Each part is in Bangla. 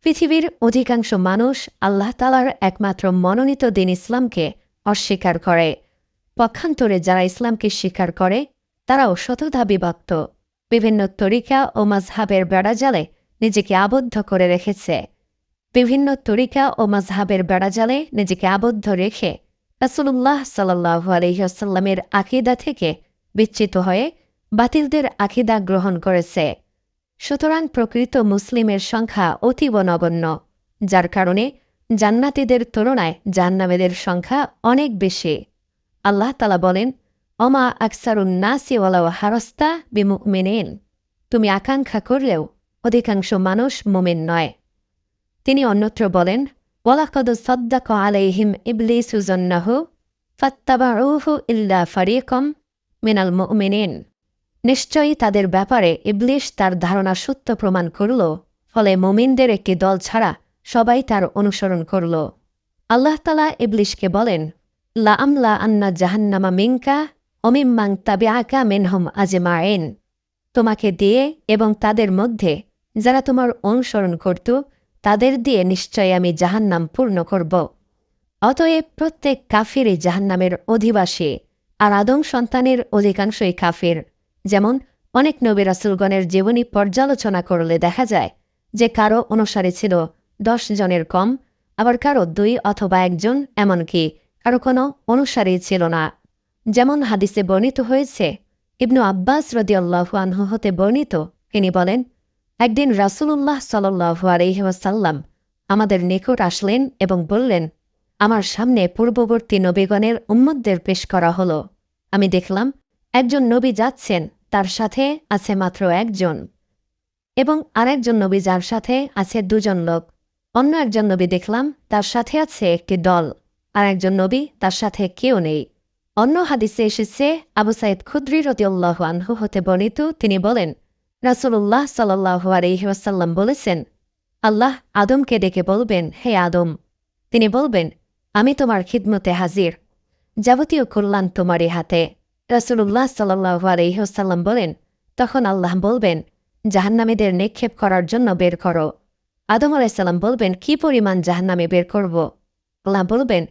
পৃথিবীর অধিকাংশ মানুষ আল্লাহ তাআলার একমাত্র মনোনীত দিন ইসলামকে অস্বীকার করে। পক্ষান্তরে যারা ইসলামকে স্বীকার করে তারাও শতধা বিভক্ত, বিভিন্ন তরিকা ও মাযহাবের বেড়াজালে নিজেকে আবদ্ধ করে রেখেছে। বিভিন্ন তরিকা ও মাযহাবের বেড়াজালে নিজেকে আবদ্ধ রেখে রাসূলুল্লাহ সাল্লাল্লাহু আলাইহি ওয়াসাল্লামের আকীদা থেকে বিচ্যুত হয়ে বাতিলদের আকীদা গ্রহণ করেছে। সুতরাং প্রকৃত মুসলিমের সংখ্যা অতীব নগণ্য, যার কারণে জান্নাতীদের তুলনায় জাহান্নামীদের সংখ্যা অনেক বেশি। আল্লাহ তাআলা বলেন, অমা আকসারুন নাসি ওয়ালাউ হারাস্তা বিমুমিনিন, তুমি আকাঙ্ক্ষা করলেও অধিকাংশ মানুষ মুমিন নয়। তিনি অন্যত্র বলেন, ওয়ালাকাদ সাদ্দাকা আলাইহিম ইবলিসু যন্নাহু ফাত্তাবাউহু ইল্লা ফারিকাম মিনাল মুমিনিন, নিশ্চয়ই তাদের ব্যাপারে ইবলিস তার ধারণা সত্য প্রমাণ করল, ফলে মুমিনদের একটি দল ছাড়া সবাই তার অনুসরণ করল। আল্লাহ তাআলা ইবলিসকে বলেন, লা আমলা আন্না জাহান্নামা মিনকা ওয়া মিম্মান তাবিআকা মিনহুম আজমাইন, তোমাকে দিয়ে এবং তাদের মধ্যে যারা তোমার অনুসরণ করত তাদের দিয়ে নিশ্চয় আমি জাহান্নাম পূর্ণ করব। অতএব প্রত্যেক কাফিরই জাহান্নামের অধিবাসী, আর আদম সন্তানের অধিকাংশই কাফির। যেমন অনেক নবী রাসূলগণের জীবনী পর্যালোচনা করলে দেখা যায় যে কারো অনুসারী ছিল 10 জনের কম, আবার কারো 2 অথবা 1 জন, এমনকি কারো কোনো অনুসারী ছিল না। যেমন হাদিসে বর্ণিত হয়েছে, ইবনু আব্বাস রাদিয়াল্লাহু আনহু হতে বর্ণিত, তিনি বলেন, একদিন রাসূলুল্লাহ সাল্লাল্লাহু আলাইহি ওয়াসাল্লাম আমাদের নিকট আসলেন এবং বললেন, আমার সামনে পূর্ববর্তী নবীগণের উম্মতদের পেশ করা হল। আমি দেখলাম একজন নবী যাচ্ছেন, তার সাথে আছে মাত্র 1 জন, এবং আরেকজন নবী যার সাথে আছে 2 জন লোক। অন্য একজন নবী দেখলাম তার সাথে আছে একটি দল, আর একজন নবী তার সাথে কেউ নেই। অন্য হাদিসে এসেছে, আবু সাঈদ খুদরি রাদিয়াল্লাহু আনহু হতে বর্ণিত, তিনি বলেন, রাসূলুল্লাহ সাল্লাল্লাহু আলাইহি ওয়াসাল্লাম বলেছেন, আল্লাহ আদমকে ডেকে বলবেন, হে আদম। তিনি বলবেন, আমি তোমার খিদমতে হাজির, যাবতীয় কল্যাণ তোমারই হাতে। রাসূলুল্লাহ সাল্লাল্লাহু আলাইহি ওয়াসাল্লাম বলেন, তখন আল্লাহ বলবেন, জাহান্নামীদের নিক্ষেপ করার জন্য বের করো। আদম আলাইহিস সালাম বলবেন, কি পরিমাণ জাহান্নামী বের করব? আল্লাহ বলবেন,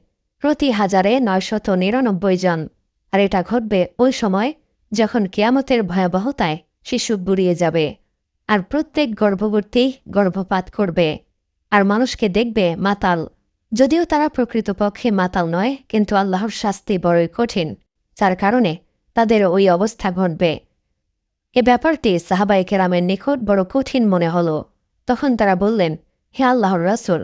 প্রতি 1099 জন। আর এটা ঘটবে ওই সময় যখন কিয়ামতের ভয়াবহতায় শিশু বুড়িয়ে যাবে, আর প্রত্যেক গর্ভবতী গর্ভপাত করবে, আর মানুষকে দেখবে মাতাল। যদিও তারা প্রকৃতপক্ষে মাতাল নয়, কিন্তু আল্লাহর শাস্তি বড়ই কঠিন, যার কারণে তাদের ওই অবস্থা ঘটবে। এ ব্যাপারটি সাহাবায়ে কেরামের নিকট বড় কঠিন মনে হল। তখন তারা বললেন, হে আল্লাহর রাসূল,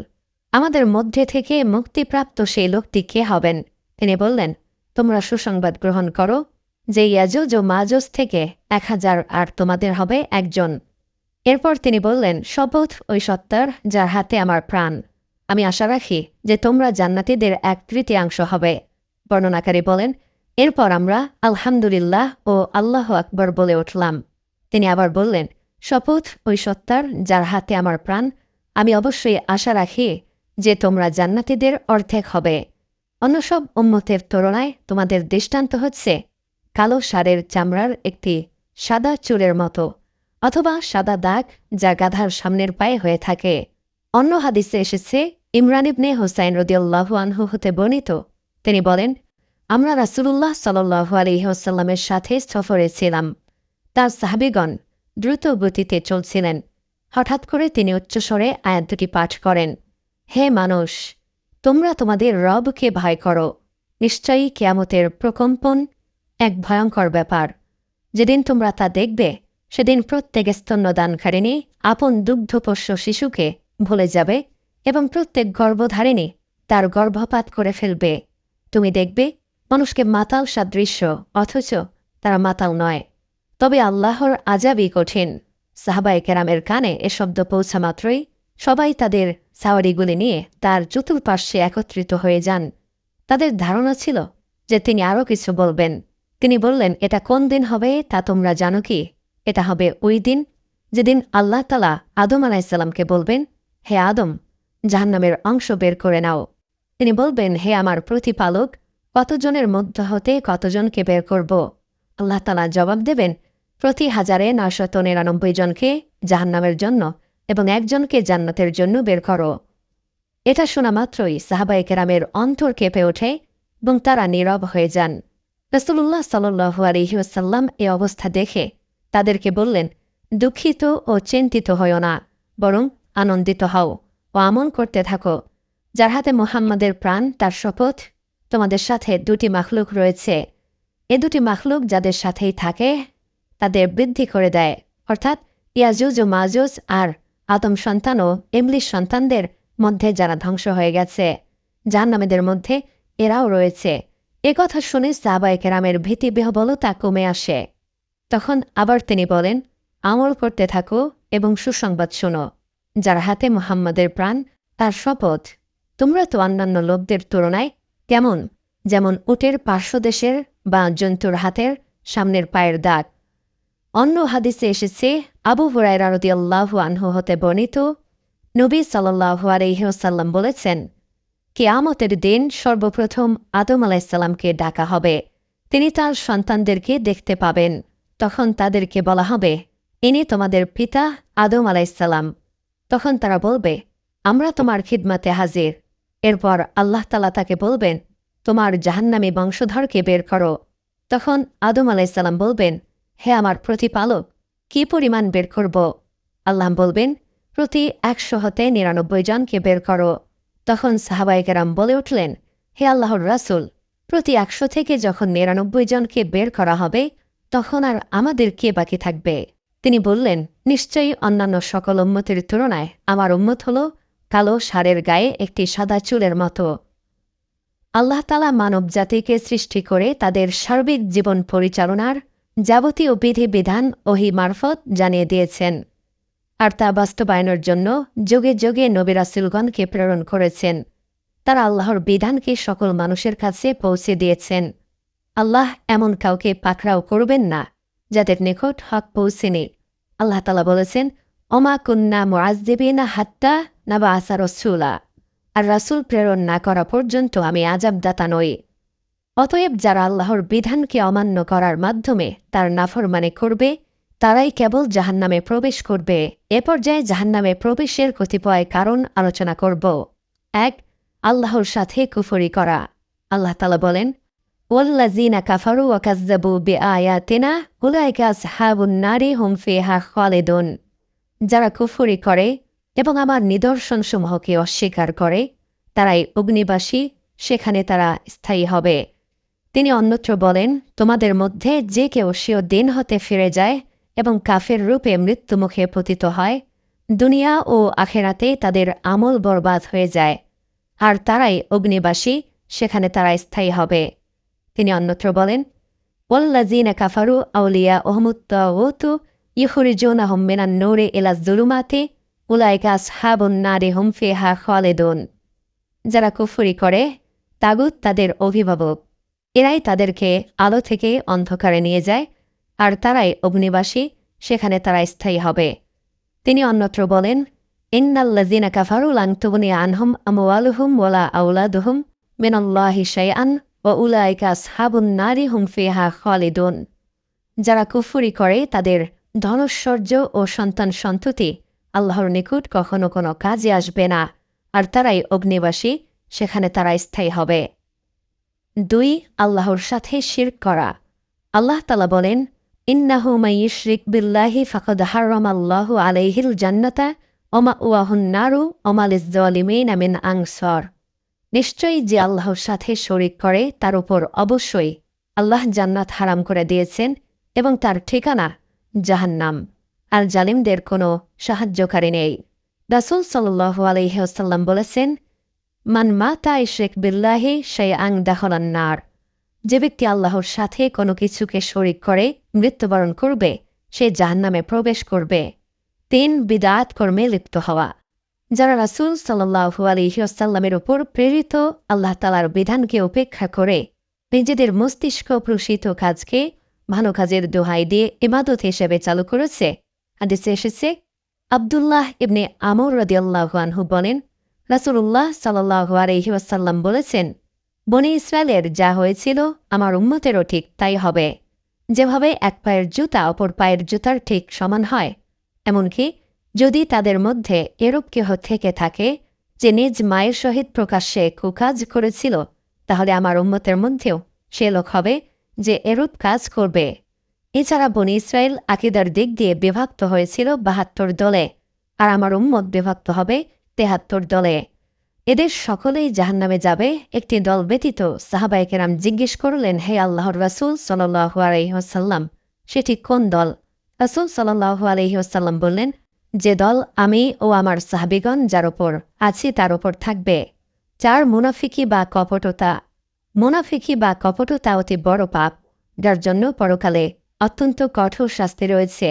আমাদের মধ্যে থেকে মুক্তিপ্রাপ্ত সেই লোকটি কে হবেন? তিনি বললেন, তোমরা সুসংবাদ গ্রহণ করো যে ইয়াজুজ ও মাজুজ থেকে 1000, আর তোমাদের হবে 1 জন। এরপর তিনি বললেন, শপথ ওই সত্তার যার হাতে আমার প্রাণ, আমি আশা রাখি যে তোমরা জান্নাতীদের 1/3 হবে। বর্ণনাকারী বলেন, এরপর আমরা আলহামদুলিল্লাহ ও আল্লাহু আকবার বলে উঠলাম। তিনি আবার বললেন, শপথ ওই সত্তার যার হাতে আমার প্রাণ, আমি অবশ্যই আশা রাখি যে তোমরা জান্নাতীদের অর্ধেক হবে। অন্য সব উম্মতের তুলনায় তোমাদের দৃষ্টান্ত হচ্ছে কালো ষাঁড়ের চামড়ার একটি সাদা চুলের মতো, অথবা সাদা দাগ যা গাধার সামনের পায়ে হয়ে থাকে। অন্য হাদিসে এসেছে, ইমরান ইবনে হুসাইন রাদিয়াল্লাহু আনহু হতে বর্ণিত, তিনি বলেন, আমরা রাসূলুল্লাহ সাল্লাল্লাহু আলাইহি ওয়াসাল্লামের সাথে সফরে ছিলাম। তার সাহাবীগণ দ্রুত গতিতে চলছিলেন। হঠাৎ করে তিনি উচ্চস্বরে আয়াত দুটি পাঠ করেন, হে মানুষ, তোমরা তোমাদের রবকে ভয় করো। নিশ্চয়ই কিয়ামতের প্রকম্পন এক ভয়ঙ্কর ব্যাপার। যেদিন তোমরা তা দেখবে, সেদিন প্রত্যেক স্তন্যদানকারিণী আপন দুগ্ধপোষ্য শিশুকে ভুলে যাবে, এবং প্রত্যেক গর্ভধারিণী তার গর্ভপাত করে ফেলবে। তুমি দেখবে মানুষকে মাতাল সাদৃশ্য, অথচ তারা মাতাল নয়। তবে আল্লাহর আযাবই কঠিন। সাহাবায়ে কেরামের কানে এ শব্দ পৌঁছা মাত্রই সবাই তাদের সাওয়ারিগুলি নিয়ে তার চতুর্পার্শ্বে একত্রিত হয়ে যান। তাদের ধারণা ছিল যে তিনি আরও কিছু বলবেন। তিনি বললেন, এটা কোন দিন হবে তা তোমরা জানো কি? এটা হবে ওই দিন যেদিন আল্লাহ তাআলা আদম আলাইহিস সালামকে বলবেন, হে আদম, জাহান্নামের অংশ বের করে নাও। তিনি বলবেন, হে আমার প্রতিপালক, কতজনের মধ্য হতে কতজনকে বের করব? আল্লাহ তাআলা জবাব দেবেন, প্রতি 1099 জনকে জাহান্নামের জন্য এবং একজনকে জান্নাতের জন্য বের করো। এটা শোনা মাত্রই সাহাবায়ে কেরামের অন্তর কেঁপে ওঠে এবং তারা নীরব হয়ে যান। রাসূলুল্লাহ সাল্লাল্লাহু আলাইহি ওয়াসাল্লাম এ অবস্থা দেখে তাদেরকে বললেন, দুঃখিত ও চিন্তিত হও না, বরং আনন্দিত হও ও আমল করতে থাকো। যার হাতে মুহাম্মাদের প্রাণ, তার শপথ, তোমাদের সাথে দুটি মাখলুক রয়েছে। এ দুটি মাখলুক যাদের সাথেই থাকে তাদের বৃদ্ধি করে দেয়, অর্থাৎ ইয়াজুজ ও মাজুজ আর আদম সন্তান ও ইবলীস সন্তানদের মধ্যে যারা ধ্বংস হয়ে গেছে, জাহান্নামীদের মধ্যে এরাও রয়েছে। এ কথা শুনে সাহাবায়ে কেরামের ভীতিবিহ্বলতা কমে আসে। তখন আবার তিনি বলেন, আমল করতে থাকো এবং সুসংবাদ শোনো। যার হাতে মুহাম্মাদের প্রাণ, তার শপথ, তোমরা তো অন্যান্য লোকদের তুলনায় কেমন, যেমন উটের পার্শ্বদেশের বা জন্তুর হাতের সামনের পায়ের দাগ। অন্য হাদিসে এসেছে, আবু হুরায়রা রাদিয়াল্লাহু আনহু হতে বর্ণিত, নবী সাল্লাল্লাহু আলাইহি ওয়াসাল্লাম বলেছেন, কিয়ামতের দিন সর্বপ্রথম আদম আলাইহিসসালামকে ডাকা হবে। তিনি তার সন্তানদেরকে দেখতে পাবেন। তখন তাদেরকে বলা হবে, ইনি তোমাদের পিতা আদম আলাইহিসসালাম। তখন তারা বলবে, আমরা তোমার খিদমতে হাজির। এরপর আল্লাহ তাআলা তাকে বলবেন, তোমার জাহান্নামী বংশধরকে বের করো। তখন আদম আলাইহিসসালাম বলবেন, হে আমার প্রতিপালক, কি পরিমাণ বের করব? আল্লাহ বলবেন, প্রতি ১০০ হতে ৯৯ জনকে বের করো। তখন সাহাবায়ে কেরাম বলে উঠলেন, হে আল্লাহর রাসূল, প্রতি ১০০ থেকে যখন ৯৯ জনকে বের করা হবে, তখন আর আমাদের কে বাকি থাকবে? তিনি বললেন, নিশ্চয়ই অন্যান্য সকল উম্মতের তুলনায় আমার উম্মত হল কালো ষাঁড়ের গায়ে একটি সাদা চুলের মতো। আল্লাহ তাআলা মানব জাতিকে সৃষ্টি করে তাদের সার্বিক জীবন পরিচালনার যাবতীয় বিধিবিধান ওহী মারফত জানিয়ে দিয়েছেন, আর তা বাস্তবায়নের জন্য যুগে যুগে নবী রাসূলগণকে প্রেরণ করেছেন। তারা আল্লাহর বিধানকে সকল মানুষের কাছে পৌঁছে দিয়েছেন। আল্লাহ এমন কাউকে পাকড়াও করবেন না যাদের নিকট হক পৌঁছেনি। আল্লাহ তাআলা বলেছেন, ওমা কুন্না মুআযযিবিনা হাত্তা নাবআসা রাসূলা, আর রাসূল প্রেরণ না করা পর্যন্ত আমি আযাবদাতা নই। অতএব যারা আল্লাহর বিধানকে অমান্য করার মাধ্যমে তার নাফরমানি করবে, তারাই কেবল জাহান্নামে প্রবেশ করবে। এ পর্যায়ে জাহান্নামে প্রবেশের কতিপয় কারণ আলোচনা করব। ১. আল্লাহর সাথে কুফরি করা। আল্লাহ তাআলা বলেন, ওয়াল্লাযীনা কাফারু ওয়া কাযযাবু বিআয়াতিনা উলাইকা আসহাবুন নারি হুম ফিহা খালিদুন। যারা কুফরি করে এবং আমার নিদর্শনসমূহকে অস্বীকার করে, তারাই অগ্নিবাসী, সেখানে তারা স্থায়ী হবে। তিনি অন্যত্র বলেন, তোমাদের মধ্যে যে কেউ সেও দিন হতে ফিরে যায় এবং কাফের রূপে মৃত্যুমুখে পতিত হয়, দুনিয়া ও আখেরাতে তাদের আমল বরবাদ হয়ে যায়, আর তারাই অগ্নিবাসী, সেখানে তারা স্থায়ী হবে। তিনি অন্যত্র বলেন, ওয়াল্লাযীনা কাফারু আউলিয়াউহুমুত তাগুতু ইখরিজুনাহুম মিনান নূরি ইলাজ যুলুমাতি উলাইকা আসহাবুন নারি হুম ফিহা খালিদুন। যারা কুফরি করে, তাগুত তাদের অভিভাবক, এরাই তাদেরকে আলো থেকে অন্ধকারে নিয়ে যায়, আর তারাই অগ্নিবাসী, সেখানে তারা স্থায়ী হবে। তিনি অন্যত্র বলেন, ইন্নাল্লাযীনা কাফারু লান তুগনি আনহুম আমওয়ালুহুম ওয়ালা আওলাদুহুম মিনাল্লাহি শাইআন ওয়া উলাইকা আসহাবুন নারি হুম ফিহা খালিদুন। যারা কুফরি করে, তাদের ধনৈশ্বর্য ও সন্তান সন্ততি আল্লাহর নিকট কখনো কোনো কাজে আসবে না, আর তারাই অগ্নিবাসী, সেখানে তারা স্থায়ী হবে। ২. আল্লাহর সাথে শিরক করা। আল্লাহ তাআলা বলেন, ইন্নাহু মান ইউশরিক বিল্লাহি ফাকাদ হারামাল্লাহু আলাইহিল জান্নাতা ওয়া মাওয়াহুন নারু ওয়া মা লিয-যালিমিনা মিন আনসার। নিশ্চয়ই যে আল্লাহর সাথে শরিক করে তার উপর অবশ্যই আল্লাহ জান্নাত হারাম করে দিয়েছেন এবং তার ঠিকানা জাহান্নাম, আর জালিমদের কোনো সাহায্যকারী নেই। রাসূল সাল্লাল্লাহু আলাইহি ওয়াসাল্লাম বলেছেন, মান মাতা ইশরিক বিল্লাহি শাইআন দাখালান নার। যে ব্যক্তি আল্লাহর সাথে কোনো কিছুকে শরিক করে মৃত্যুবরণ করবে, সে জাহান্নামে প্রবেশ করবে। ৩. বিদআত কর্মে লিপ্ত হওয়া। যারা রাসূল সাল্লাল্লাহু আলাইহি ওয়াসাল্লামের উপর প্রেরিত আল্লাহ তাআলার বিধানকে উপেক্ষা করে নিজেদের মস্তিষ্ক প্রসূত কাজকে ভালো কাজের দোহাই দিয়ে ইবাদত হিসেবে চালু করেছে, হাদিসে এসেছে, আব্দুল্লাহ ইবনে আমর রাদিয়াল্লাহু আনহু বলেন, রাসূলুল্লাহ সাল্লাল্লাহু আলাইহি ওয়াসাল্লাম বলেছেন, বনী ইসরায়েলের যা হয়েছিল আমার উম্মতেরও ঠিক তাই হবে। যেভাবে এক পায়ের জুতা অপর পায়ের জুতার ঠিক সমান হয়, এমনকি যদি তাদের মধ্যে এরূপ কেহ থেকে থাকে যে নিজ মায়ের সহিত প্রকাশ্যে কুকাজ করেছিল, তাহলে আমার উম্মতের মধ্যেও সে লোক হবে যে এরূপ কাজ করবে। এছাড়া বনী ইসরায়েল আকীদার দিক দিয়ে বিভক্ত হয়েছিল ৭২ দলে, আর আমার উম্মত বিভক্ত হবে ৭৩ দলে। এদের সকলেই জাহান্নামে যাবে, একটি দল ব্যতীত। সাহাবায়ে কেরাম জিজ্ঞেস করলেন, হে আল্লাহর রাসূল সাল্লাল্লাহু আলাইহি ওয়াসাল্লাম, সেটি কোন দল? রাসূল সাল্লাল্লাহু আলাইহি ওয়াসাল্লাম বললেন, যে দল আমি ও আমার সাহাবীগণ যার ওপর আছি তার ওপর থাকবে। ৪ মুনাফিকি বা কপটতা। মুনাফিকি বা কপটতা অতি বড় পাপ, যার জন্য পরকালে অত্যন্ত কঠোর শাস্তি রয়েছে।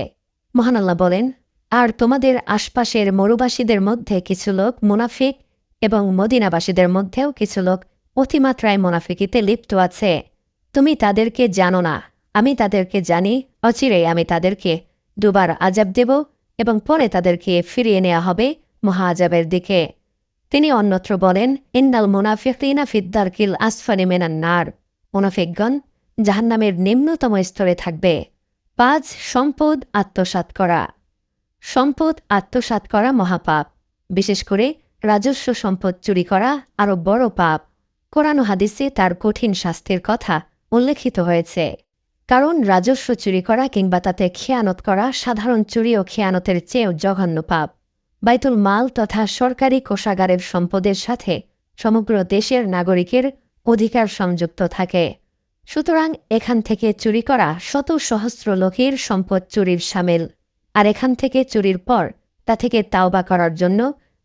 মহান আল্লাহ বলেন, আর তোমাদের আশপাশের মরুবাসীদের মধ্যে কিছু লোক মুনাফিক এবং মদিনাবাসীদের মধ্যেও কিছু লোক অতিমাত্রায় মুনাফিকিতে লিপ্ত আছে। তুমি তাদেরকে জানো না, আমি তাদেরকে জানি। অচিরেই আমি তাদেরকে দুবার আযাব দেব এবং পরে তাদেরকে ফিরিয়ে নেওয়া হবে মহা আযাবের দিকে। তিনি অন্যত্র বলেন, ইন্নাল মুনাফিকিনা ফিদ-দারকিল আসফালি মিনান নার। মুনাফিকগণ জাহান্নামের নিম্নতম স্তরে থাকবে। ৫ সম্পদ আত্মসাৎ করা। সম্পদ আত্মসাৎ করা মহাপাপ, বিশেষ করে রাজস্ব সম্পদ চুরি করা আরও বড় পাপ। কোরআন ও হাদিসে তার কঠিন শাস্তির কথা উল্লেখিত হয়েছে। কারণ রাজস্ব চুরি করা কিংবা তাতে খেয়ানত করা সাধারণ চুরি ও খেয়ানতের চেয়েও জঘন্য পাপ। বাইতুল মাল তথা সরকারি কোষাগারের সম্পদের সাথে সমগ্র দেশের নাগরিকের অধিকার সংযুক্ত থাকে। সুতরাং এখান থেকে চুরি করা শত সহস্র লোকের সম্পদ চুরির শামিল। আর এখান থেকে চুরির পর তা থেকে তাওবা করার জন্য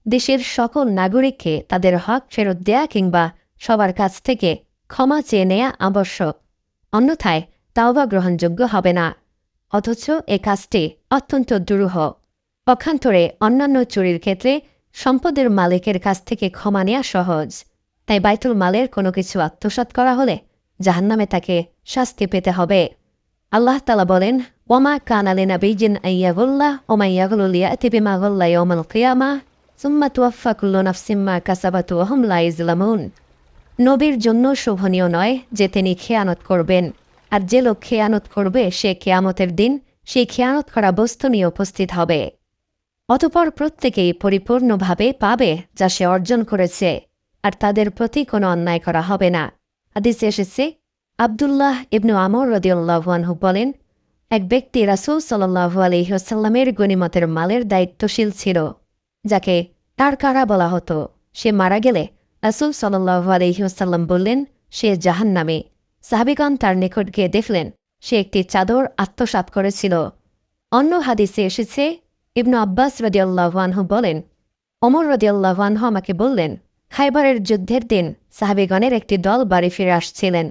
দেশের সকল নাগরিককে তাদের হক ফেরত দেয়া কিংবা সবার কাছ থেকে ক্ষমা চেয়ে নেয়া আবশ্যক, অন্যথায় তাওবা গ্রহণযোগ্য হবে না। অথচ এ কাজটি অত্যন্ত দুরূহ। পক্ষান্তরে অন্যান্য চুরির ক্ষেত্রে সম্পদের মালিকের কাছ থেকে ক্ষমা নেওয়া সহজ। তাই বাইতুল মালের কোনো কিছু আত্মসাৎ করা হলে জাহান্নামে তাকে শাস্তি পেতে হবে। আল্লাহ তাআলা বলেন, ওয়ামা কানা লিনাবিয়্যিন আইয়াগুল্লা ওমা ইয়াগলুল ইয়াতি বিমা গাল্লা ইয়াওমাল কিয়ামাহ সুম্মা তুওয়াফফা কুল্লু নাফসিম মা কাসাবাত ওয়া হুম লা ইউযলামুন। নবীর জন্য শোভনীয় নয় যে তিনি খেয়ানত করবেন, আর যে লোক খেয়ানত করবে সে কিয়ামতের দিন সেই খেয়ানত করা বস্তু নিয়ে উপস্থিত হবে। অতঃপর প্রত্যেকেই পরিপূর্ণভাবে পাবে যা সে অর্জন করেছে, আর তাদের প্রতি কোনো অন্যায় করা হবে না। হাদিসে এসেছে, আব্দুল্লাহ ইবনু আমর রাদিয়াল্লাহু আনহু বলেন, এক ব্যক্তি রাসূল সাল্লাল্লাহু আলাইহি ওয়াসাল্লামের গনিমতের মালের দায়িত্বশীল ছিল, যাকে তারকারা বলা হতো। সে মারা গেলে রাসূল সাল্লাল্লাহু আলাইহি ওয়াসাল্লাম বললেন, সে জাহান্নামী। সাহাবীগণ তার নিকট গিয়ে দেখলেন সে একটি চাদর আত্মসাৎ করেছিল। অন্য হাদিসে এসেছে, ইবনু আব্বাস রাদিয়াল্লাহু আনহু বলেন, ওমর রাদিয়াল্লাহু আনহু আমাকে বললেন, খায়বারের যুদ্ধের দিন সাহাবীগণের একটি দল বাড়ি ফিরে আসছিলেন।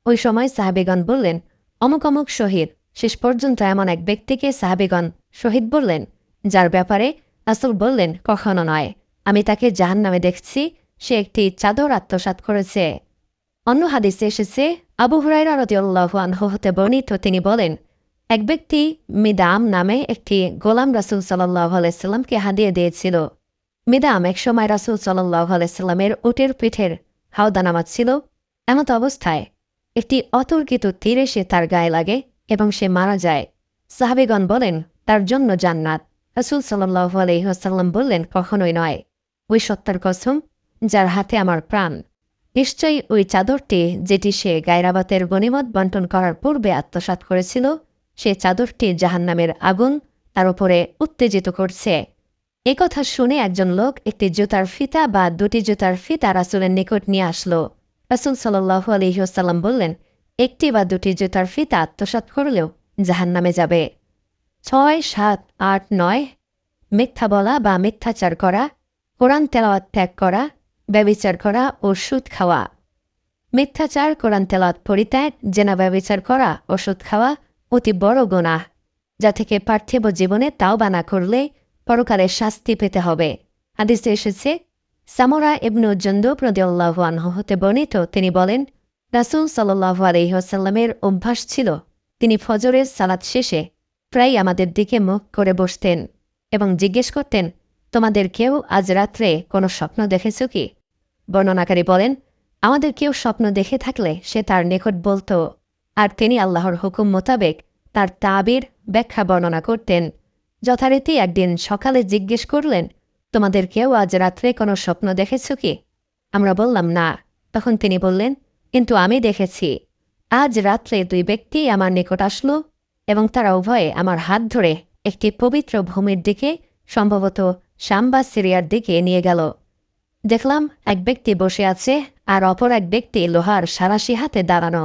ওই সময় সাহাবীগণ বললেন, অমুক অমুক শহীদ। শেষ পর্যন্ত এমন এক ব্যক্তিকে সাহাবীগণ শহীদ বললেন, যার ব্যাপারে রাসূল বললেন, কখনো নয়, আমি তাকে জাহান্নামে দেখছি, সে একটি চাদর আত্মসাৎ করেছে। অন্য হাদিসে এসেছে, আবু হুরায়রা রাদিয়াল্লাহু আনহু হতে বর্ণিত, তিনি বলেন, এক ব্যক্তি মিদাম নামে একটি গোলাম রাসূল সাল্লাল্লাহু আলাইহি সাল্লামকে হাদিয়া দিয়েছিল। মিদাম একসময় রাসূল সাল্লাল্লাহু আলাইহি সাল্লামের উটের পিঠের হাওদা নামাচ্ছিল। এমত অবস্থায় একটি অতর্কিত তীর এসে তার গায়ে লাগে এবং সে মারা যায়। সাহাবীগণ বলেন, তার জন্য জান্নাত। রাসূল সাল্লাল্লাহু আলাইহি ওয়াসাল্লাম বললেন, কখনোই নয়, ওই সত্তার কসম যার হাতে আমার প্রাণ, নিশ্চয়ই ওই চাদরটি যেটি সে গায়রাবাতের গনিমত বন্টন করার পূর্বে আত্মসাৎ করেছিল, সে চাদরটি জাহান্নামের আগুন তার উপরে উত্তেজিত করছে। এ কথা শুনে একজন লোক একটি জুতার ফিতা বা দুটি জুতার ফিতা রাসূলের নিকট নিয়ে আসলো। রাসূল সাল্লাল্লাহু আলাইহি ওয়াসাল্লাম বললেন, একটি বা দুটি জুতার ফিতা আত্মসাৎ করলেও জাহান্নামে যাবে। ৬, ৭, ৮, ৯ মিথ্যা বলা বা মিথ্যাচার করা, কোরআন তেলাওয়াত ত্যাগ করা, ব্যভিচার করা ও সুদ খাওয়া। মিথ্যাচার, কোরআন তেলাওয়াত পরিত্যাগ, জেনা ব্যভিচার করা ও সুদ খাওয়া অতি বড় গুনাহ, যা থেকে পার্থিব জীবনে তাওবা না করলে পরকালে শাস্তি পেতে হবে। হাদিসে এসেছে, সামরা ইবনু জুনদুব রাদিয়াল্লাহু আনহু হতে বর্ণিত, তিনি বলেন, রাসূল সাল্লাল্লাহু আলাইহি ওয়াসাল্লামের অভ্যাস ছিল তিনি ফজরের সালাত শেষে প্রায় আমাদের দিকে মুখ করে বসতেন এবং জিজ্ঞেস করতেন, তোমাদের কেউ আজ রাত্রে কোনো স্বপ্ন দেখেছ কি? বর্ণনাকারী বলেন, আমাদের কেউ স্বপ্ন দেখে থাকলে সে তার নিকট বলত, আর তিনি আল্লাহর হুকুম মোতাবেক তার তাবির ব্যাখ্যা বর্ণনা করতেন। যথারীতি একদিন সকালে জিজ্ঞেস করলেন, তোমাদের কেউ আজ রাত্রে কোনো স্বপ্ন দেখেছ কি? আমরা বললাম না। তখন তিনি বললেন, কিন্তু আমি দেখেছি। আজ রাত্রে 2 ব্যক্তি আমার নিকট আসলো এবং তারা উভয়ে আমার হাত ধরে একটি পবিত্র ভূমির দিকে, সম্ভবত শাম বা সিরিয়ার দিকে নিয়ে গেল। দেখলাম এক ব্যক্তি বসে আছে আর অপর এক ব্যক্তি লোহার সারাশি হাতে দাঁড়ানো।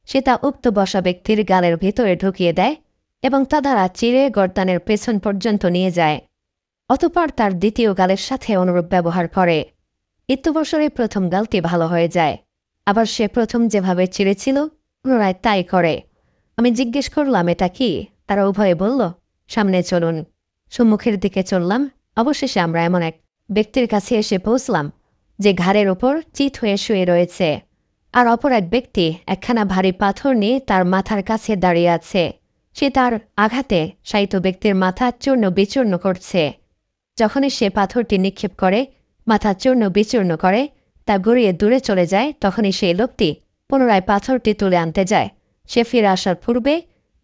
সে তা উক্ত বসা ব্যক্তির গালের ভিতরে ঢুকিয়ে দেয় এবং তা দ্বারা চিরে গর্দানের পেছন পর্যন্ত নিয়ে যায়। অতঃপর তার দ্বিতীয় গালের সাথে অনুরূপ ব্যবহার করে। ইত্যবসরে প্রথম গালটি ভালো হয়ে যায়, আবার সে প্রথম যেভাবে চিড়েছিল পুনরায় তাই করে। আমি জিজ্ঞেস করলাম, এটা কি? তারা উভয়ে বলল, সামনে চলুন। সম্মুখের দিকে চললাম। অবশেষে আমরা এমন এক ব্যক্তির কাছে এসে পৌঁছলাম যে ঘাড়ের ওপর চিত হয়ে শুয়ে রয়েছে, আর অপর এক ব্যক্তি একখানা ভারী পাথর নিয়ে তার মাথার কাছে দাঁড়িয়ে আছে। সে তার আঘাতে শায়িত ব্যক্তির মাথা চূর্ণ বিচূর্ণ করছে। যখনই সে পাথরটি নিক্ষেপ করে, মাথা চূর্ণ বিচূর্ণ করে, তা গড়িয়ে দূরে চলে যায়, তখনই সেই লোকটি পুনরায় পাথরটি তুলে আনতে যায়। সে ফিরে আসার পূর্বে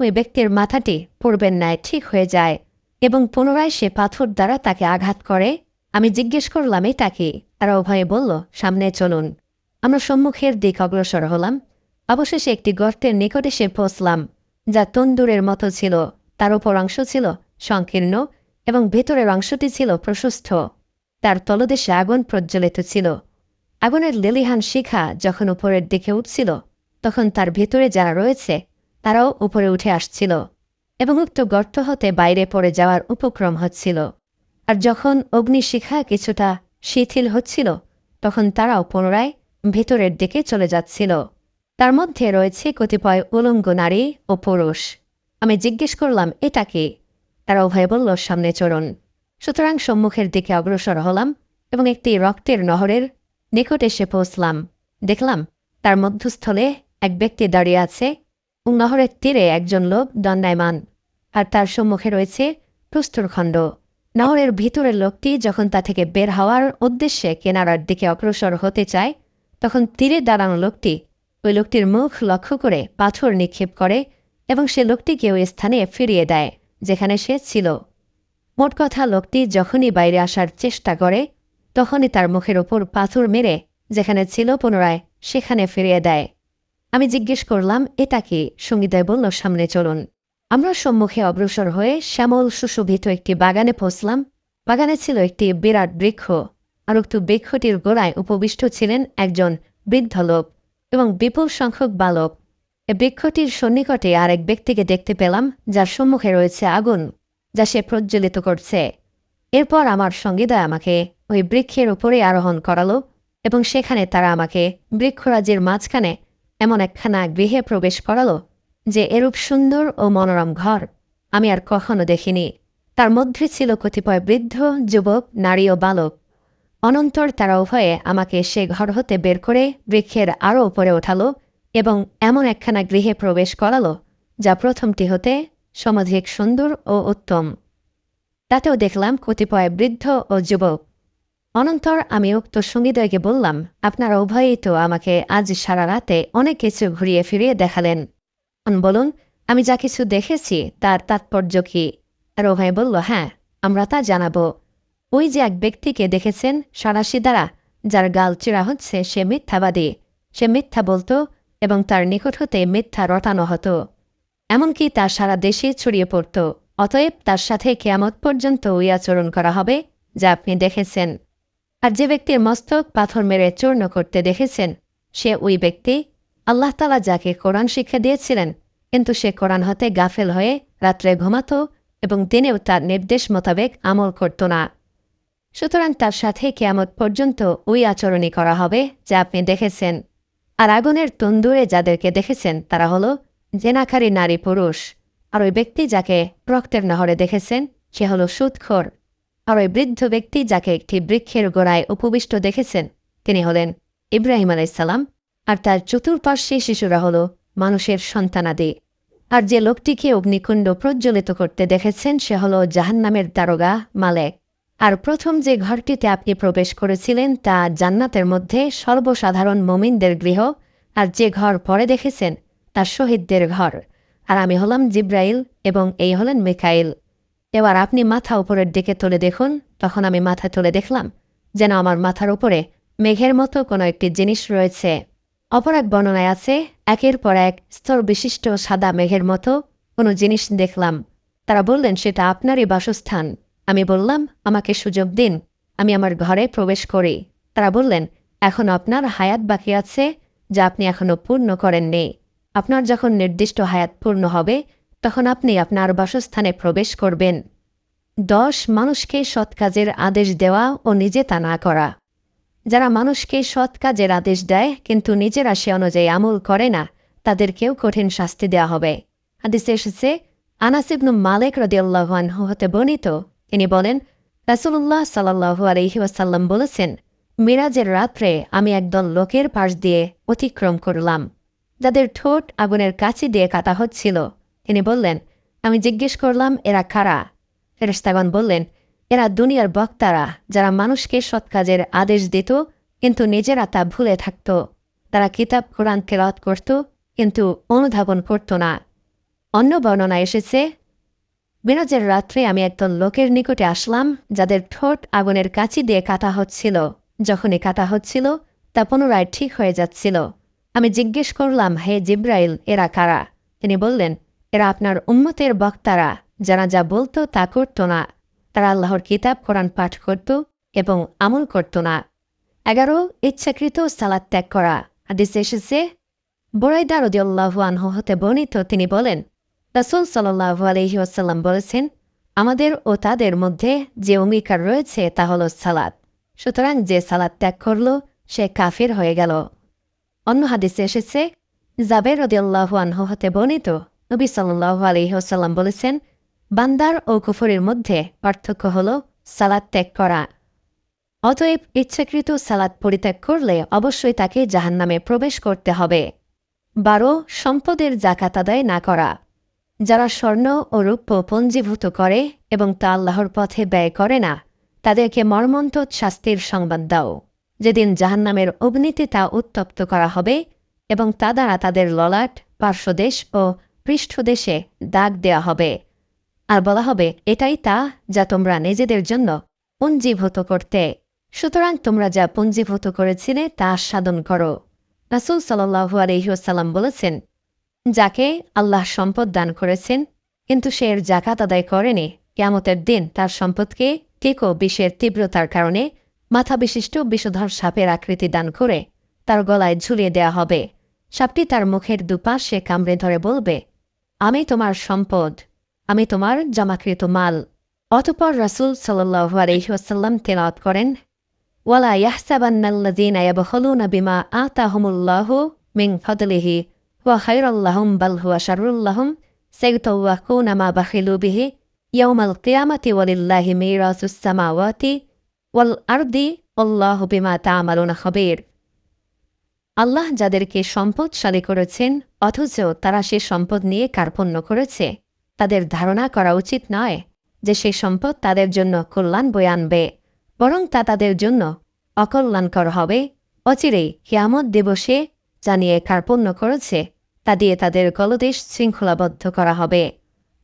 ওই ব্যক্তির মাথাটি পূর্বের ন্যায় ঠিক হয়ে যায় এবং পুনরায় সে পাথর দ্বারা তাকে আঘাত করে। আমি জিজ্ঞেস করলাম, এটা কি? তারা উভয়ে বলল, সামনে চলুন। আমরা সম্মুখের দিক অগ্রসর হলাম। অবশেষে একটি গর্তের নিকটে এসে পৌঁছলাম, যা তন্দুরের মতো ছিল। তার উপর অংশ ছিল সংকীর্ণ এবং ভেতরের অংশটি ছিল প্রশস্ত। তার তলদেশে আগুন প্রজ্বলিত ছিল। আগুনের লেলিহান শিখা যখন উপরের দিকে উঠছিল, তখন তার ভেতরে যারা রয়েছে তারাও উপরে উঠে আসছিল এবং উক্ত গর্ত হতে বাইরে পড়ে যাওয়ার উপক্রম হচ্ছিল। আর যখন অগ্নিশিখা কিছুটা শিথিল হচ্ছিল, তখন তারাও পুনরায় ভেতরের দিকে চলে যাচ্ছিল। তার মধ্যে রয়েছে কতিপয় উলঙ্গ নারী ও পুরুষ। আমি জিজ্ঞেস করলাম, এটা কি? তারা উভয় বলল, সামনে চলুন। সুতরাং সম্মুখের দিকে অগ্রসর হলাম এবং একটি রক্তের নহরের নিকট এসে পৌঁছলাম। দেখলাম তার মধ্যস্থলে এক ব্যক্তি দাঁড়িয়ে আছে এবং নহরের তীরে একজন লোক দণ্ডায়মান, আর তার সম্মুখে রয়েছে প্রস্তরখণ্ড। নহরের ভিতরের লোকটি যখন তা থেকে বের হওয়ার উদ্দেশ্যে কেনারার দিকে অগ্রসর হতে চায়, তখন তীরে দাঁড়ানো লোকটি ওই লোকটির মুখ লক্ষ্য করে পাথর নিক্ষেপ করে এবং সে লোকটিকে ওই স্থানে ফিরিয়ে দেয় যেখানে সে ছিল। মোট কথা, লোকটি যখনই বাইরে আসার চেষ্টা করে, তখনই তার মুখের ওপর পাথর মেরে যেখানে ছিল পুনরায় সেখানে ফিরিয়ে দেয়। আমি জিজ্ঞেস করলাম, এটা কি? সঙ্গীদয় বলল, সামনে চলুন। আমরা সম্মুখে অগ্রসর হয়ে শ্যামল সুশোভিত একটি বাগানে পৌঁছলাম। বাগানে ছিল একটি বিরাট বৃক্ষ, আর উক্ত বৃক্ষটির গোড়ায় উপবিষ্ট ছিলেন একজন বৃদ্ধ লোক এবং বিপুল সংখ্যক বালক। এ বৃক্ষটির সন্নিকটে আর এক ব্যক্তিকে দেখতে পেলাম, যার সম্মুখে রয়েছে আগুন, যা সে প্রজ্বলিত করছে। এরপর আমার সঙ্গীদয় আমাকে ওই বৃক্ষের উপরে আরোহণ করালো এবং সেখানে তারা আমাকে বৃক্ষরাজির মাঝখানে এমন একখানা গৃহে প্রবেশ করালো যে এরূপ সুন্দর ও মনোরম ঘর আমি আর কখনো দেখিনি। তার মধ্যে ছিল কতিপয় বৃদ্ধ, যুবক, নারী ও বালক। অনন্তর তারা উভয়ে আমাকে সে ঘর হতে বের করে বৃক্ষের আরও উপরে ওঠালো এবং এমন একখানা গৃহে প্রবেশ করালো যা প্রথমটি হতে সমধিক সুন্দর ও উত্তম। তাতেও দেখলাম কতিপয় বৃদ্ধ ও যুবক। অনন্তর আমি উক্ত সঙ্গীদয়কে বললাম, আপনারা উভয়েই তো আমাকে আজ সারা রাতে অনেক কিছু ঘুরিয়ে ফিরিয়ে দেখালেন। বলুন, আমি যা কিছু দেখেছি তার তাৎপর্য কি? আর উভয় বলল, হ্যাঁ, আমরা তা জানাব। ওই যে এক ব্যক্তিকে দেখেছেন সারাশি দ্বারা, যার গাল চিরা হচ্ছে, সে মিথ্যাবাদী। সে মিথ্যা বলত এবং তার নিকট হতে মিথ্যা রটানো হতো, এমনকি তা সারা দেশে ছড়িয়ে পড়ত। অতএব তার সাথে কিয়ামত পর্যন্ত ওই আচরণ করা হবে যা আপনি দেখেছেন। আর যে ব্যক্তির মস্তক পাথর মেরে চূর্ণ করতে দেখেছেন, সে ওই ব্যক্তি আল্লাহ তাআলা যাকে কোরআন শিক্ষা দিয়েছিলেন, কিন্তু সে কোরআন হতে গাফেল হয়ে রাত্রে ঘুমাত এবং দিনেও তার নির্দেশ মোতাবেক আমল করত না। সুতরাং তার সাথে কিয়ামত পর্যন্ত ওই আচরণই করা হবে যা আপনি দেখেছেন। আর আগুনের তন্দুরে যাদেরকে দেখেছেন তারা হল জেনাকারী নারী পুরুষ। আর ওই ব্যক্তি যাকে রক্তের নহরে দেখেছেন সে হল সুদখোর। আর ওই বৃদ্ধ ব্যক্তি যাকে একটি বৃক্ষের গোড়ায় উপবিষ্ট দেখেছেন তিনি হলেন ইব্রাহিম আলাইসাল্লাম, আর তার চতুর্পার্শ্বে শিশুরা হল মানুষের সন্তানাদি। আর যে লোকটিকে অগ্নিকুণ্ড প্রজ্বলিত করতে দেখেছেন সে হল জাহান্নামের দারোগা মালেক। আর প্রথম যে ঘরটিতে আপনি প্রবেশ করেছিলেন তা জান্নাতের মধ্যে সর্বসাধারণ মুমিনদের গৃহ, আর যে ঘর পরে দেখেছেন তা শহীদদের ঘর। আর আমি হলাম জিব্রাইল এবং এই হলেন মিকাইল। এবার আপনি মাথা উপরের দিকে তুলে দেখুন। তখন আমি মাথা তুলে দেখলাম যেন আমার মাথার উপরে মেঘের মতো কোনো একটি জিনিস রয়েছে। অপর এক বর্ণনায় আছে, একের পর এক স্তর বিশিষ্ট সাদা মেঘের মতো কোনো জিনিস দেখলাম। তারা বললেন, সেটা আপনারই বাসস্থান। আমি বললাম, আমাকে সুযোগ দিন, আমি আমার ঘরে প্রবেশ করি। তারা বললেন, এখন আপনার হায়াত বাকি আছে, যা আপনি এখনও পূর্ণ করেননি। আপনার যখন নির্দিষ্ট হায়াত পূর্ণ হবে, তখন আপনি আপনার বাসস্থানে প্রবেশ করবেন। 10 মানুষকে সৎ কাজের আদেশ দেওয়া ও নিজে তা না করা। যারা মানুষকে সৎ কাজের আদেশ দেয় কিন্তু নিজেরা সে অনুযায়ী আমল করে না, তাদেরকেও কঠিন শাস্তি দেওয়া হবে। হাদিসে এসেছে, আনাস ইবনু মালিক রাদিয়াল্লাহু আনহু হতে বর্ণিত, তিনি বলেন, রাসূলুল্লাহ সাল্লাল্লাহু আলাইহি ওয়াসাল্লাম বলেছেন, মিরাজের রাত্রে আমি একদল লোকের পাশ দিয়ে অতিক্রম করলাম, যাদের ঠোঁট আগুনের কাছে দিয়ে কাটা হচ্ছিল। তিনি বললেন, আমি জিজ্ঞেস করলাম, এরা কারা? ফেরেশতাগণ বললেন, এরা দুনিয়ার বক্তারা, যারা মানুষকে সৎ কাজের আদেশ দিত কিন্তু নিজেরা তা ভুলে থাকত। তারা কিতাব কোরআন তেলাওয়াত করত কিন্তু অনুধাবন করত না। অন্য বর্ণনায় এসেছে, মিরাজের রাত্রে আমি একদল লোকের নিকটে আসলাম, যাদের ঠোঁট আগুনের কাছি দিয়ে কাটা হচ্ছিল। যখনই কাটা হচ্ছিল, তা পুনরায় ঠিক হয়ে যাচ্ছিল। আমি জিজ্ঞেস করলাম, হে জিব্রাইল, এরা কারা? তিনি বললেন, এরা আপনার উম্মতের বক্তারা, যারা যা বলতো তা করত না। তারা আল্লাহর কিতাব কোরআন পাঠ করত এবং আমল করত না। 11 ইচ্ছাকৃত সালাত ত্যাগ করা। হাদিসে এসেছে, বুরাইদা রাদিয়াল্লাহু আনহু হতে বর্ণিত, তিনি বলেন, রাসূল সাল্লাল্লাহু আলাইহি ওয়াসাল্লাম বলেছেন, আমাদের ও তাদের মধ্যে যে অঙ্গীকার রয়েছে তা হলো সালাত। সুতরাং যে সালাত ত্যাগ করল সে কাফির হয়ে গেল। অন্য হাদিসে এসেছে, জাবের রাদিয়াল্লাহু আনহু হতে বর্ণিত, নবী সাল্লাল্লাহু আলাইহি ওয়াসাল্লাম বলেছেন, বান্দার ও কুফরের মধ্যে পার্থক্য হল সালাত ত্যাগ করা। অতএব ইচ্ছাকৃত সালাত পরিত্যাগ করলে অবশ্যই তাকে জাহান্নামে প্রবেশ করতে হবে। 12 সম্পদের যাকাত আদায় না করা। যারা স্বর্ণ ও রৌপ্য পঞ্জীভূত করে এবং তা আল্লাহর পথে ব্যয় করে না, তাদেরকে মর্মন্তুদ শাস্তির সংবাদ দাও। যেদিন জাহান্নামের অগ্নিতে তা উত্তপ্ত করা হবে এবং তা দ্বারা তাদের ললাট, পার্শ্বদেশ ও পৃষ্ঠদেশে দাগ দেয়া হবে। আর বলা হবে, এটাই তা যা তোমরা নিজেদের জন্য পুঞ্জীভূত করতে। সুতরাং তোমরা যা পুঞ্জীভূত করেছিলে তা সাধন করো। রাসূল সাল্লাল্লাহু আলাইহি ওয়াসাল্লাম বলেছেন, যাকে আল্লাহ সম্পদ দান করেছেন কিন্তু সে এর যাকাত আদায় করেনি, কিয়ামতের দিন তার সম্পদকে ঠিক ও বিষের তীব্রতার কারণে মাথা বিশিষ্ট বিষধর সাপের আকৃতি দান করে তার গলায় ঝুলিয়ে দেয়া হবে। সাপটি তার মুখের দুপাশে কামড়ে ধরে বলবে, আমি তোমার সম্পদ, আমি তোমার জমাকৃত মাল। অতঃপর রাসূল সাল্লাল্লাহু আলাইহি ওয়াসাল্লাম তেলাওয়াত করেন, ওয়ালা ইয়াহসাবান্নাল্লাযীনা ইয়াবখালুনা বিমা আতাহুমুল্লাহু মিন ফাদলিহি ওয়া খায়রুল লাহুম বাল হুয়া শাররুল লাহুম সাইয়ুতাওয়াকুনা মা বাখিলু বিহি ইয়াওমাল কিয়ামাতি ওয়ালিল্লাহি মিরাসুস সামাওয়াতি ওয়াল আরদি আল্লাহু বিমা তা'মালুনা খাবীর। আল্লাহ যাদেরকে সম্পদশালী করেছেন অথচ তারা সে সম্পদ নিয়ে কার্পণ্য করেছে, তাদের ধারণা করা উচিত নয় যে সেই সম্পদ তাদের জন্য কল্যাণ বয়ে আনবে, বরং তা তাদের জন্য অকল্যাণকর হবে। অচিরেই কিয়ামত দিবসে যা নিয়ে কার্পণ্য করেছে তা দিয়ে তাদের গলদেশ শৃঙ্খলাবদ্ধ করা হবে।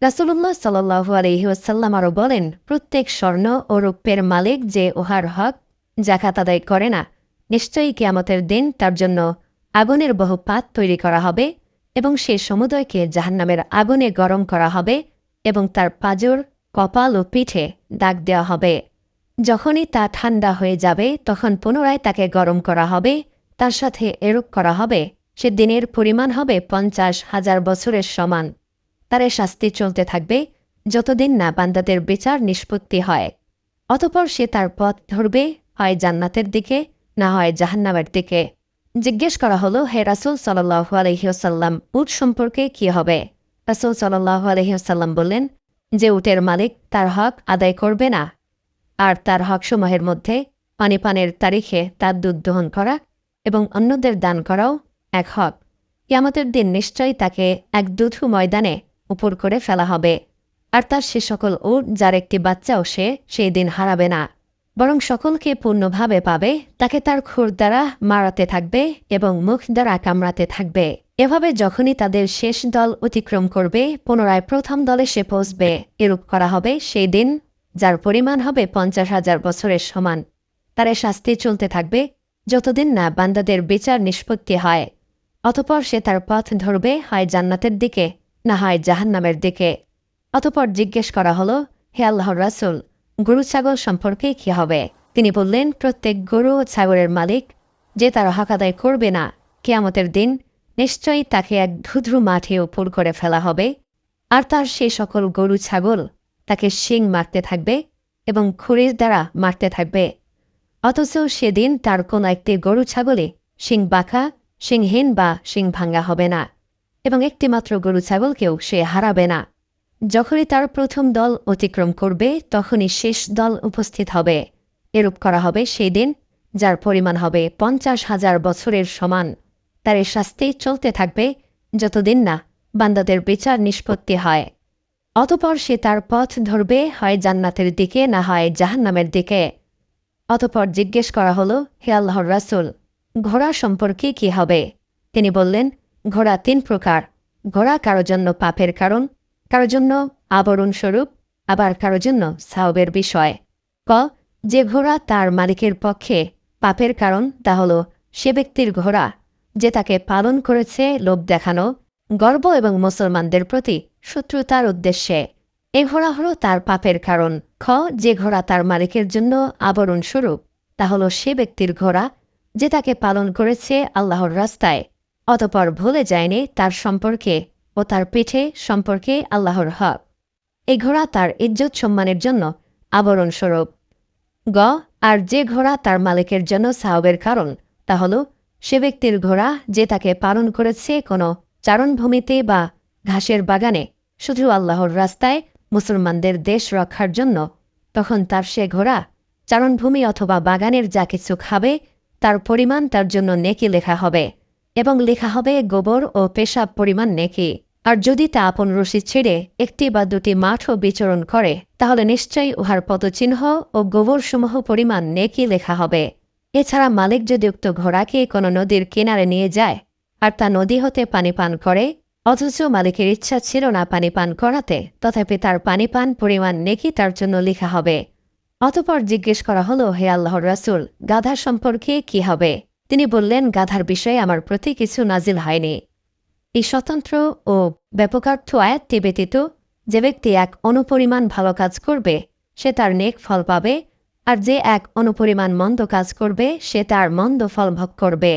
রাসূলুল্লাহ সাল্লাল্লাহু আলাইহি ওয়াসাল্লাম আরও বলেন, প্রত্যেক স্বর্ণ ও রৌপ্যের মালিক যে উহার হক যাকাত আদায় করে না, নিশ্চয়ই কিয়ামতের দিন তার জন্য আগুনের বহু পাত তৈরি করা হবে এবং সে সমুদয়কে জাহান্নামের আগুনে গরম করা হবে এবং তার পাঁজর, কপাল ও পিঠে দাগ দেওয়া হবে। যখনই তা ঠান্ডা হয়ে যাবে তখন পুনরায় তাকে গরম করা হবে, তার সাথে এরূপ করা হবে, সে দিনের পরিমাণ হবে 50,000 বছরের সমান। তার শাস্তি চলতে থাকবে যতদিন না বান্দাদের বিচার নিষ্পত্তি হয়। অতঃপর সে তার পথ ধরবে, হয় জান্নাতের দিকে না হয় জাহান্নামের দিকে। জিজ্ঞেস করা হলো, হে রাসূল সাল্লাল্লাহু আলাইহি ওয়াসাল্লাম, উট সম্পর্কে কি হবে? রাসূল সাল্লাল্লাহু আলাইহি ওয়াসাল্লাম বললেন, যে উটের মালিক তার হক আদায় করবে না আর তার হকসমূহের মধ্যে পানি পানের তারিখে তার দুধ দহন করা এবং অন্যদের দান করাও এক হক। কিয়ামতের দিন নিশ্চয়ই তাকে এক দুধু ময়দানে উপর করে ফেলা হবে, আর তার সে সকল উট যার একটি বাচ্চাও সে সেই দিন হারাবে না, বরং সকলকে পূর্ণভাবে পাবে। তাকে তার খুর দ্বারা মারাতে থাকবে এবং মুখ দ্বারা কামড়াতে থাকবে এভাবে যখনই তাদের শেষ দল অতিক্রম করবে পুনরায় প্রথম দলে সে পৌঁছবে। এরূপ করা হবে সেই দিন যার পরিমাণ হবে 50,000 বছরের সমান। তার এ শাস্তি চলতে থাকবে যতদিন না বান্দাদের বিচার নিষ্পত্তি হয়। অতঃপর সে তার পথ ধরবে হয় জান্নাতের দিকে না হয় জাহান্নামের দিকে। অতঃপর জিজ্ঞেস করা হলো, হে আল্লাহর রাসূল, গরু ছাগল সম্পর্কে কি হবে? তিনি বললেন, প্রত্যেক গরু ও ছাগলের মালিক যে তার হক আদায় করবে না কিয়ামতের দিন নিশ্চয়ই তাকে এক ধুধু মাঠে উপর করে ফেলা হবে, আর তার সে সকল গরু ছাগল তাকে শিং মারতে থাকবে এবং খুরির দ্বারা মারতে থাকবে। অথচ সেদিন তার কোনো একটি গরু ছাগলে শিং বাঁকা, শিংহীন বা শিং ভাঙ্গা হবে না, এবং একটিমাত্র গরু ছাগলকেও সে হারাবে না। যখনই তার প্রথম দল অতিক্রম করবে তখনই শেষ দল উপস্থিত হবে। এরূপ করা হবে সেই দিন যার পরিমাণ হবে 50,000 বছরের সমান। তার এ শাস্তি চলতে থাকবে যতদিন না বান্দাদের বিচার নিষ্পত্তি হয়। অতঃপর সে তার পথ ধরবে হয় জান্নাতের দিকে না হয় জাহান্নামের দিকে। অতঃপর জিজ্ঞেস করা হলো, হে আল্লাহর রাসূল, ঘোড়া সম্পর্কে কি হবে? তিনি বললেন, ঘোড়া 3 প্রকার। ঘোড়া কারো জন্য পাপের কারণ, কারো জন্য আবরণস্বরূপ, আবার কারো জন্য সাওবের বিষয়। ক, যে ঘোড়া তার মালিকের পক্ষে পাপের কারণ তা হল সে ব্যক্তির ঘোড়া যে তাকে পালন করেছে লোভ দেখানো, গর্ব এবং মুসলমানদের প্রতি শত্রুতার উদ্দেশ্যে। এ ঘোড়া হল তার পাপের কারণ। খ, যে ঘোড়া তার মালিকের জন্য আবরণস্বরূপ তা হল সে ব্যক্তির ঘোড়া যে তাকে পালন করেছে আল্লাহর রাস্তায়, অতঃপর ভুলে যায়নি তার সম্পর্কে ও তার পিঠে সম্পর্কে আল্লাহর হক। এই ঘোড়া তার ইজ্জত সম্মানের জন্য আবরণস্বরূপ। গ, আর যে ঘোড়া তার মালিকের জন্য সাওবের কারণ তা হল সে ব্যক্তির ঘোড়া যে তাকে পালন করেছে কোনো চারণভূমিতে বা ঘাসের বাগানে শুধু আল্লাহর রাস্তায় মুসলমানদের দেশ রক্ষার জন্য। তখন তার সে ঘোড়া চারণভূমি অথবা বাগানের যা কিছু খাবে তার পরিমাণ তার জন্য নেকি লেখা হবে, এবং লেখা হবে গোবর ও পেশাব পরিমাণ নেকি। আর যদি তা আপন রশি ছেড়ে 1টি বা 2টি মাঠও বিচরণ করে তাহলে নিশ্চয়ই উহার পদচিহ্ন ও গোবরসমূহ পরিমাণ নেকি লেখা হবে। এছাড়া মালিক যদি উক্ত ঘোড়াকে কোনো নদীর কিনারে নিয়ে যায় আর তা নদী হতে পানি পান করে, অথচ মালিকের ইচ্ছা ছিল না পানি পান করাতে, তথাপি তার পানি পান পরিমাণ নেকি তার জন্য লেখা হবে। অতঃপর জিজ্ঞেস করা হলো, হে আল্লাহর রাসূল, গাধা সম্পর্কে কি হবে? তিনি বললেন, গাধার বিষয়ে আমার প্রতি কিছু নাজিল হয়নি। এই স্বতন্ত্র ও ব্যাপকার্থ আয়াতটি ব্যতীত যে ব্যক্তি এক অনুপরিমাণ ভালো কাজ করবে সে তার নেক ফল পাবে, আর যে এক অনুপরিমাণ মন্দ কাজ করবে সে তার মন্দ ফল ভোগ করবে।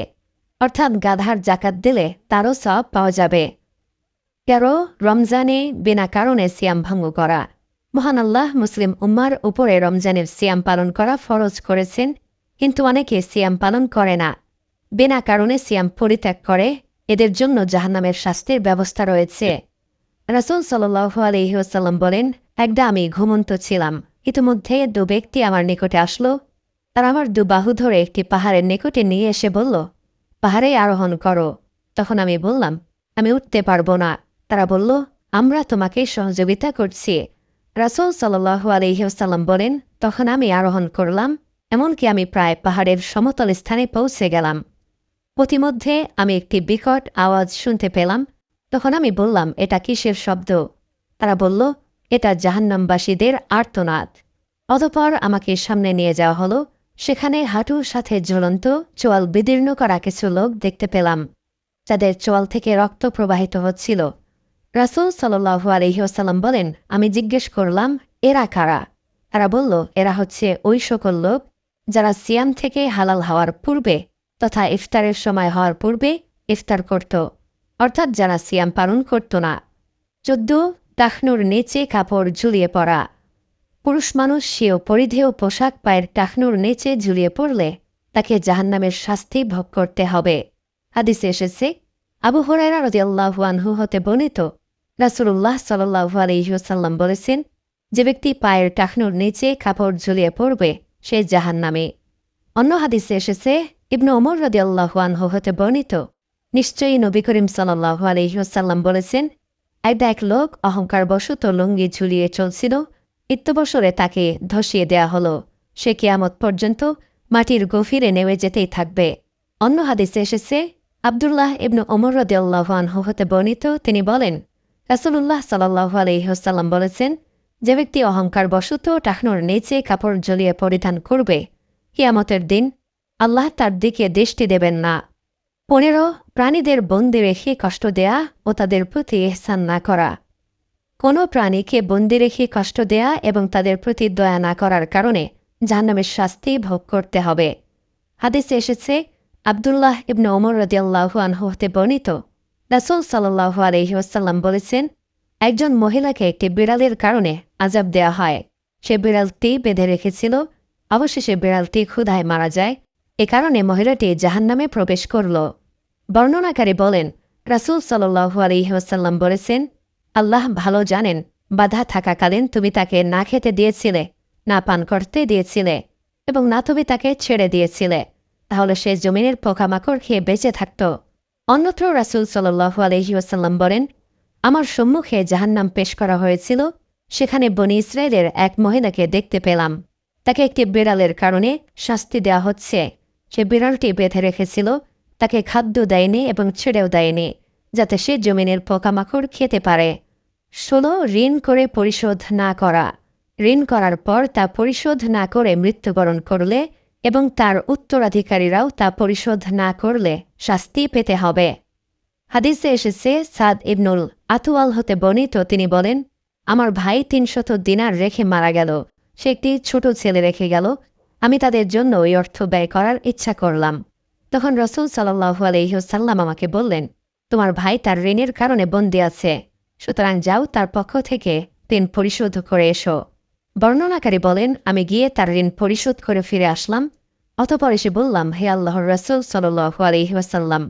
অর্থাৎ গাধার জাকাত দিলে তারও সওয়াব পাওয়া যাবে। 13, রমজানে বিনা কারণে সিয়াম ভঙ্গ করা। মহান আল্লাহ মুসলিম উম্মার উপরে রমজানের সিয়াম পালন করা ফরজ করেছেন, কিন্তু অনেকে সিয়াম পালন করে না, বিনা কারণে সিয়াম পরিত্যাগ করে। এদের জন্য জাহান্নামের শাস্তির ব্যবস্থা রয়েছে। রাসূল সাল্লাল্লাহু আলাইহি ওয়াসাল্লাম বলেন, একদা আমি ঘুমন্ত ছিলাম, ইতিমধ্যে 2 ব্যক্তি আমার নিকটে আসলো। তারা আমার 2 বাহু ধরে একটি পাহাড়ের নিকটে নিয়ে এসে বলল, পাহাড়ে আরোহণ করো। তখন আমি বললাম, আমি উঠতে পারবো না। তারা বলল, আমরা তোমাকে সহযোগিতা করছি। রাসূল সাল্লাল্লাহু আলাইহি ওয়াসাল্লাম বলেন, তখন আমি আরোহণ করলাম, এমনকি আমি প্রায় পাহাড়ের সমতল স্থানে পৌঁছে গেলাম। পথিমধ্যে আমি একটি বিকট আওয়াজ শুনতে পেলাম। তখন আমি বললাম, এটা কিসের শব্দ? তারা বলল, এটা জাহান্নামবাসীদের আর্তনাদ। অতঃপর আমাকে সামনে নিয়ে যাওয়া হলো। সেখানে হাঁটুর সাথে ঝুলন্ত চোয়াল বিদীর্ণ করা কিছু লোক দেখতে পেলাম, যাদের চোয়াল থেকে রক্ত প্রবাহিত হচ্ছিল। রাসূল সাল্লাল্লাহু আলাইহি ওয়াসাল্লাম বলেন, আমি জিজ্ঞেস করলাম, এরা কারা? তারা বলল, এরা হচ্ছে ওই সকল লোক যারা সিয়াম থেকে হালাল হওয়ার পূর্বে তথা ইফতারের সময় হওয়ার পূর্বে ইফতার করত, অর্থাৎ যারা সিয়াম পালন করত না। 14, টাকনুর নিচে কাপড় ঝুলিয়ে পড়া। পুরুষ মানুষ সেও পরিধেয় পোশাক পায়ের টাকনুর নিচে ঝুলিয়ে পড়লে তাকে জাহান্নামের শাস্তি ভোগ করতে হবে। হাদিসে এসেছে, আবু হুরায়রা রাদিয়াল্লাহু আনহু হতে বর্ণিত, রাসূলুল্লাহ সাল্লাল্লাহু আলাইহি ওয়াসাল্লাম বলেছেন, যে ব্যক্তি পায়ের টাকনুর নিচে কাপড় ঝুলিয়ে পড়বে সে জাহান্নামে। অন্য হাদিসে এসেছে, ইবনে ওমর রাদিয়াল্লাহু আনহু হতে বর্ণিত, নিশ্চয়ই নবী করিম সাল্লাল্লাহু আলাইহি ওয়াসাল্লাম বলেছেন, এক লোক অহংকারবশত লুঙ্গি ঝুলিয়ে চলছিল, ইত্যবসরে তাকে ধসিয়ে দেয়া হলো। সে কিয়ামত পর্যন্ত মাটির গভীরে নেমে যেতেই থাকবে। অন্য হাদিসে এসেছে, আব্দুল্লাহ ইবনু ওমর রাদিয়াল্লাহু আনহু হতে বর্ণিত, তিনি বলেন, রাসূলুল্লাহ সাল্লাল্লাহু আলাইহি ওয়াসাল্লাম বলেছেন, যে ব্যক্তি অহংকার বশত টাকনোর নিচে কাপড় ঝুলিয়ে পরিধান করবে, কিয়ামতের দিন আল্লাহ তার দিকে দৃষ্টি দেবেন না। 15 প্রাণীদের বন্দি রেখে কষ্ট দেয়া ও তাদের প্রতি ইহসান না করা। কোনো প্রাণীকে বন্দি রেখে কষ্ট দেয়া এবং তাদের প্রতি দয়া না করার কারণে জাহান্নামের শাস্তি ভোগ করতে হবে। হাদিসে এসেছে, আব্দুল্লাহ ইবনু ওমর রাদিয়াল্লাহু আনহু হতে বর্ণিত, রাসূল সাল্লাল্লাহু আলাইহি ওয়াসাল্লাম বলেছেন, একজন মহিলাকে একটি বিড়ালের কারণে আযাব দেয়া হয়। সে বিড়ালটি বেঁধে রেখেছিল, অবশেষে বিড়ালটি ক্ষুধায় মারা যায়। এ কারণে মহিলাটি জাহান্নামে প্রবেশ করল। বর্ণনাকারী বলেন, রাসূল সাল্লাল্লাহু আলাইহি ওয়াসাল্লাম বলেছেন, আল্লাহ ভালো জানেন, বাধা থাকাকালীন তুমি তাকে না খেতে দিয়েছিলে, না পান করতে দিয়েছিলে এবং না তুমি তাকে ছেড়ে দিয়েছিলে, তাহলে সে জমিনের পোকামাকড় খেয়ে বেঁচে থাকত। অন্যত্র রাসূল সাল্লাল্লাহু আলাইহি ওয়াসাল্লাম বলেন, আমার সম্মুখে জাহান্নাম পেশ করা হয়েছিল, সেখানে বনী ইসরায়েলের এক মহিলাকে দেখতে পেলাম। তাকে একটি বিড়ালের কারণে শাস্তি দেওয়া হচ্ছে। সে বিড়ালটি বেঁধে রেখেছিল, তাকে খাদ্য দেয়নি এবং ছেড়েও দেয়নি, যাতে সে জমিনের পোকামাকড় খেতে পারে। 16 ঋণ করে পরিশোধ না করা। ঋণ করার পর তা পরিশোধ না করে মৃত্যুবরণ করলে এবং তার উত্তরাধিকারীরাও তা পরিশোধ না করলে শাস্তি পেতে হবে। হাদিসে এসেছে, সাদ ইবনুল আতুয়াল হতে বর্ণিত, তিনি বলেন, আমার ভাই 300 দিনার রেখে মারা গেল। সে একটি ছোট ছেলে রেখে গেল। আমি তাদের জন্য ওই অর্থ ব্যয় করার ইচ্ছা করলাম। তখন রাসূল সাল্লাল্লাহু আলাইহি ওয়াসাল্লাম আমাকে বললেন, তোমার ভাই তার ঋণের কারণে বন্দী আছে, সুতরাং যাও তার পক্ষ থেকে ঋণ পরিশোধ করে এসো। বর্ণনাকারী বলেন, আমি গিয়ে তার ঋণ পরিশোধ করে ফিরে আসলাম। অতঃপর এসে বললাম, হে আল্লাহর রাসূল সাল্লাল্লাহু আলাইহি ওয়াসাল্লাম,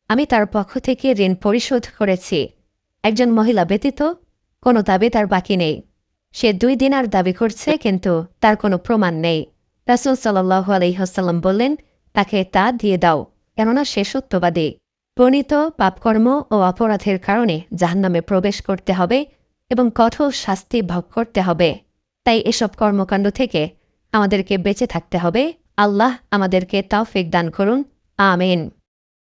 আমি তার পক্ষ থেকে ঋণ পরিশোধ করেছি। একজন মহিলা ব্যতীত কোনো দাবি তার বাকি নেই। সে 2 দিনার দাবি করছে, কিন্তু তার কোনো প্রমাণ নেই। রাসূল সাল্লাল্লাহু আলাইহি ওয়াসাল্লাম বললেন, তাকে তা দিয়ে দাও, কেননা সে সত্যবাদী। প্রণীত পাপকর্ম ও অপরাধের কারণে জাহান্নামে প্রবেশ করতে হবে এবং কঠোর শাস্তি ভোগ করতে হবে। তাই এসব কর্মকাণ্ড থেকে আমাদেরকে বেঁচে থাকতে হবে। আল্লাহ আমাদেরকে তৌফিক দান করুন। আমিন।